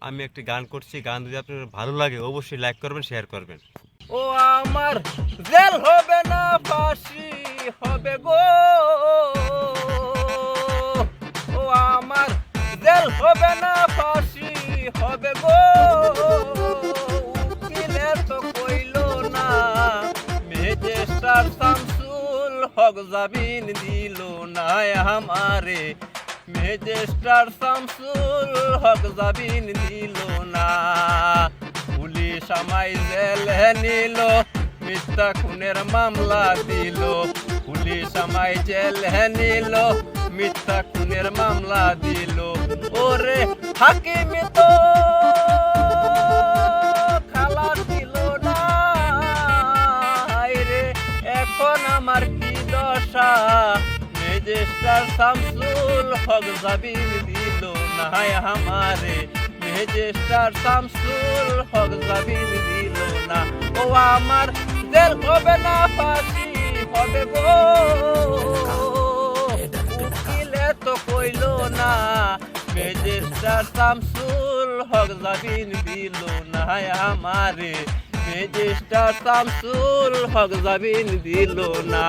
আমি একটি গান করছি, গান যদি আপনার ভালো লাগে অবশ্যই লাইক করবেন, শেয়ার করবেন। ও আমার জেল হবে না ফাঁসি হবে গো, ও আমার জেল হবে না ফাঁসি হবে গো, উকিলে তো কইল না, ম্যাজিস্ট্রেট শামসুল হক জামিন দিল না আমারে, ম্যাজিস্ট্রেট শামসুল হক জামিন দিল না, পুলিশ আমায় জেলে নিল, মিথ্যা খুনের মামলা দিল, পুলিশ আমায় জেলে নিল, মিথ্যা খুনের মামলা দিল, ওরে হাকিম তো খালাস দিল না রে, এখন আমার কি দশা, ম্যাজিস্ট্রেট শামসুল হক জামিন দিল না আমারে, ম্যাজিস্ট্রেট শামসুল হক জামিন দিল না, ও আমার জেল হবে না ফাঁসি হবে গো, উকিলে তো কইল না, ম্যাজিস্ট্রেট শামসুল হক জামিন দিল না আমারে, ম্যাজিস্ট্রেট শামসুল হক জামিন দিল না।